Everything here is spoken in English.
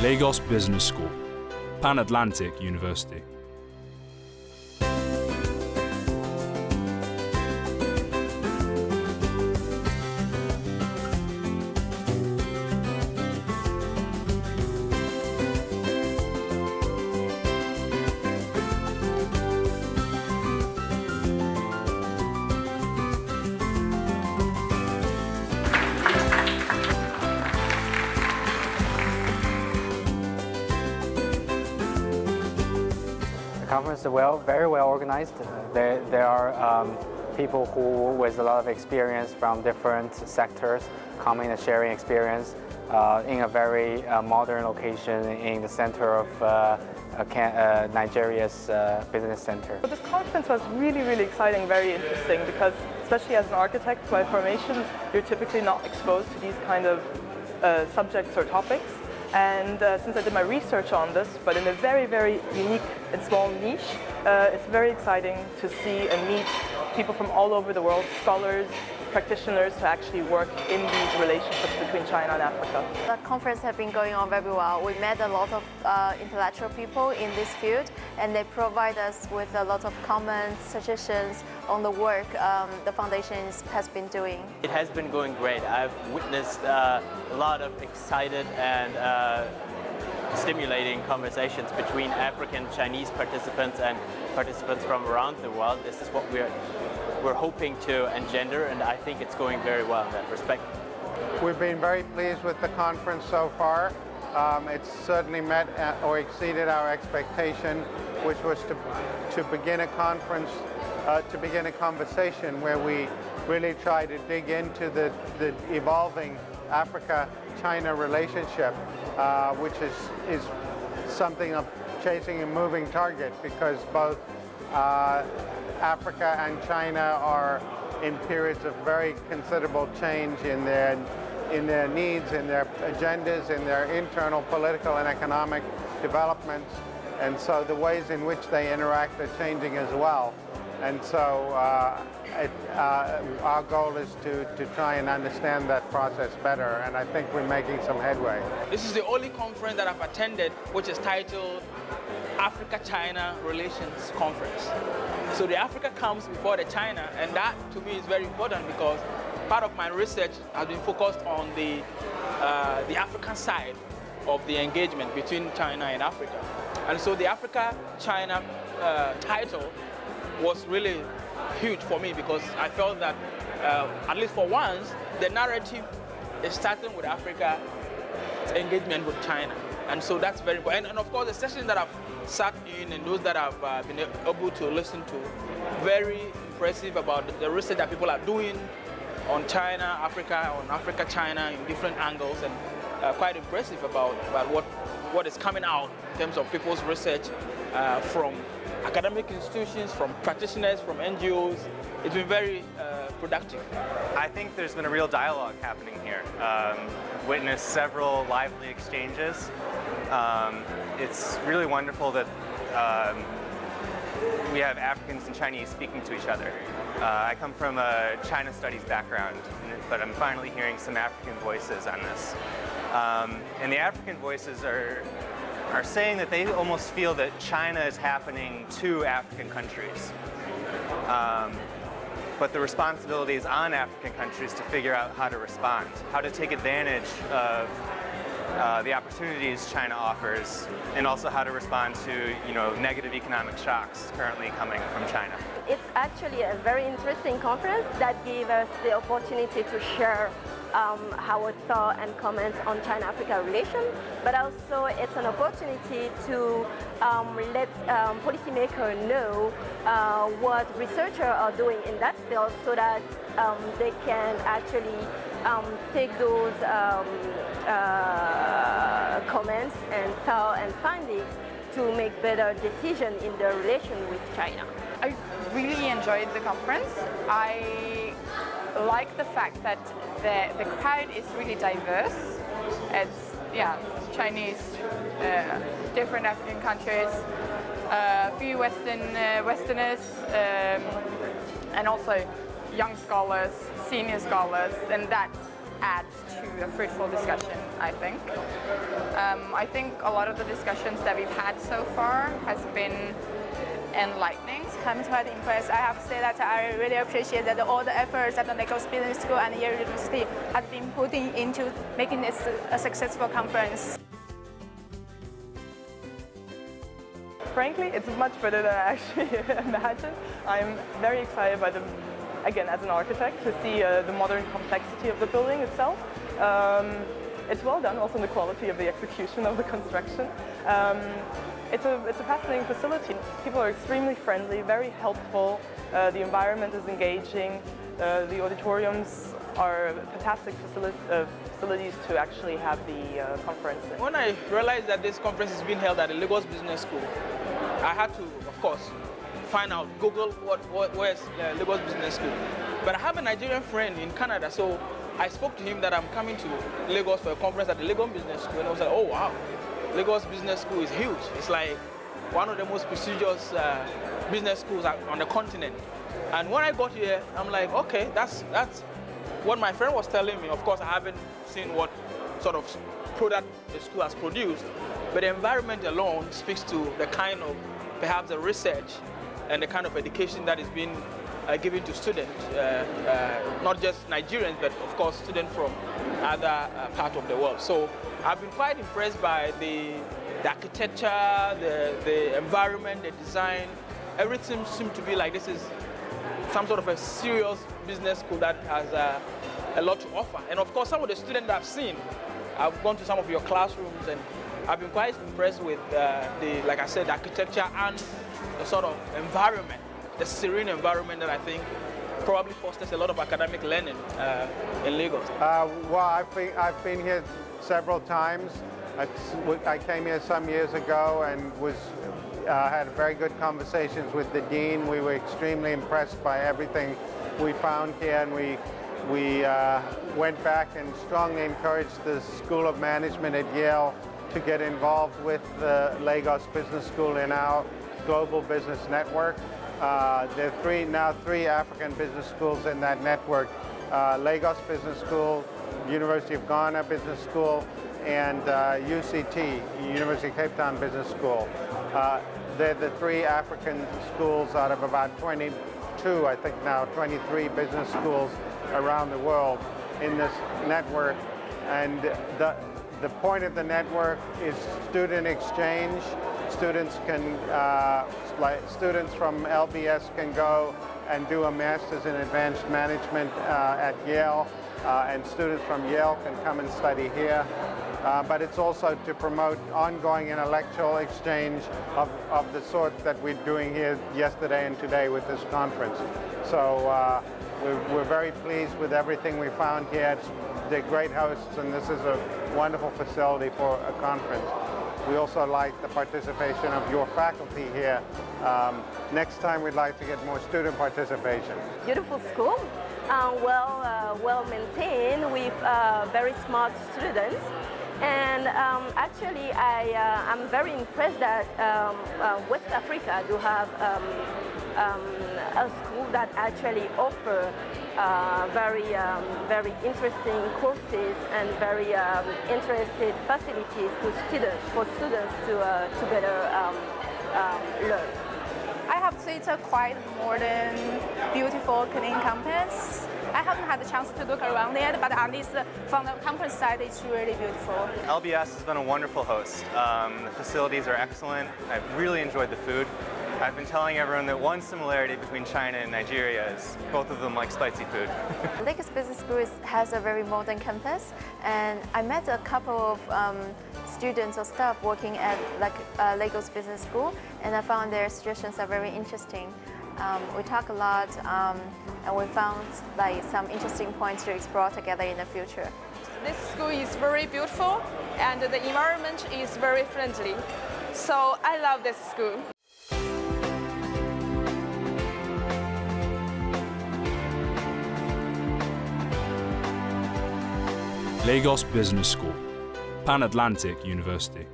Lagos Business School, Pan-Atlantic University. The conference is very well organized. There are people who with a lot of experience from different sectors coming and sharing experience in a very modern location in the center of Nigeria's business center. So this conference was really exciting, very interesting, because especially as an architect by formation, you're typically not exposed to these kind of subjects or topics. And since I did my research on this, but in a very unique and small niche, it's very exciting to see and meet people from all over the world, scholars, practitioners who actually work in these relationships between China and Africa. The conference has been going on very well. We met a lot of intellectual people in this field, and they provide us with a lot of comments, suggestions on the work the foundation has been doing. It has been going great. I've witnessed a lot of excited and stimulating conversations between African Chinese participants and participants from around the world. This is what we're hoping to engender, and I think it's going very well in that respect. We've been very pleased with the conference so far. It's certainly met or exceeded our expectation, which was to begin a conference, to begin a conversation where we really try to dig into the evolving Africa-China relationship, which is something of chasing a moving target, because both Africa and China are in periods of very considerable change in their needs, in their agendas, in their internal political and economic developments, and so the ways in which they interact are changing as well. And so our goal is to try and understand that process better, and I think we're making some headway. This is the only conference that I've attended which is titled Africa-China Relations Conference. So the Africa comes before the China, and that to me is very important because part of my research has been focused on the African side of the engagement between China and Africa. And so the Africa-China title was really huge for me because I felt that, at least for once, the narrative is starting with Africa's engagement with China. And so that's very important. And of course, the sessions that I've sat in and those that I've been able to listen to, very impressive about the research that people are doing on China, Africa, on Africa-China in different angles, and quite impressive about what is coming out in terms of people's research from academic institutions, from practitioners, from NGOs. It's been very productive. I think there's been a real dialogue happening here. Witnessed several lively exchanges. It's really wonderful that we have Africans and Chinese speaking to each other. I come from a China studies background, but I'm finally hearing some African voices on this. And the African voices are saying that they almost feel that China is happening to African countries. But the responsibility is on African countries to figure out how to respond, how to take advantage of the opportunities China offers, and also how to respond to, negative economic shocks currently coming from China. It's actually a very interesting conference that gave us the opportunity to share our thoughts and comments on China-Africa relations, but also it's an opportunity to let policymakers know what researchers are doing in that field so that they can actually take those comments and thoughts and findings to make better decisions in their relation with China. I really enjoyed the conference. I like the fact that the crowd is really diverse. It's Chinese, different African countries, a few Westerners, and also young scholars, senior scholars, and that adds to a fruitful discussion, I think. I think a lot of the discussions that we've had so far has been enlightening. I'm quite impressed. I have to say that I really appreciate that all the efforts that the Delegates Business School and Yale University have been putting into making this a successful conference. Frankly, it's much better than I actually imagined. I'm very excited by the, again, as an architect, to see the modern complexity of the building itself. It's well done, also in the quality of the execution of the construction. It's a fascinating facility. People are extremely friendly, very helpful. The environment is engaging. The auditoriums are fantastic facilities to actually have the conference in. When I realized that this conference is being held at the Lagos Business School, I had to, of course, find out, Google where's Lagos Business School. But I have a Nigerian friend in Canada, so I spoke to him that I'm coming to Lagos for a conference at the Lagos Business School, and I was like, oh wow, Lagos Business School is huge. It's like one of the most prestigious business schools on the continent. And when I got here, I'm like, okay, that's what my friend was telling me. Of course, I haven't seen what sort of product the school has produced, but the environment alone speaks to the kind of, perhaps the research and the kind of education that is being given to students, not just Nigerians, but of course students from other parts of the world. So I've been quite impressed by the architecture, the environment, the design. Everything seems to be like this is some sort of a serious business school that has a lot to offer. And of course, some of the students that I've seen, I've gone to some of your classrooms and I've been quite impressed with like I said, the architecture and the sort of environment, the serene environment that I think probably fosters a lot of academic learning in Lagos. Well, I've been here several times. I came here some years ago and had very good conversations with the dean. We were extremely impressed by everything we found here, and we went back and strongly encouraged the School of Management at Yale to get involved with the Lagos Business School in our global business network. There are now three African business schools in that network. Lagos Business School, University of Ghana Business School, and UCT, University of Cape Town Business School. They're the three African schools out of about 22, I think now, 23 business schools around the world in this network. And the point of the network is student exchange. Students from LBS can go and do a master's in advanced management at Yale, and students from Yale can come and study here. But it's also to promote ongoing intellectual exchange of the sort that we're doing here yesterday and today with this conference. So we're very pleased with everything we found here. They're great hosts, and this is a wonderful facility for a conference. We also like the participation of your faculty here. Next time we'd like to get more student participation. Beautiful school, well maintained with very smart students. And actually, I'm very impressed that West Africa do have a school that actually offer very interesting courses and very interesting facilities for students to better learn. I have to say it's a quite modern, beautiful, clean campus. I haven't had the chance to look around yet, but at least from the campus side, it's really beautiful. LBS has been a wonderful host. The facilities are excellent. I've really enjoyed the food. I've been telling everyone that one similarity between China and Nigeria is both of them like spicy food. Lagos Business School has a very modern campus, and I met a couple of students or staff working at Lagos Business School, and I found their suggestions are very interesting. We talk a lot, and we found some interesting points to explore together in the future. This school is very beautiful, and the environment is very friendly. So I love this school. Lagos Business School, Pan-Atlantic University.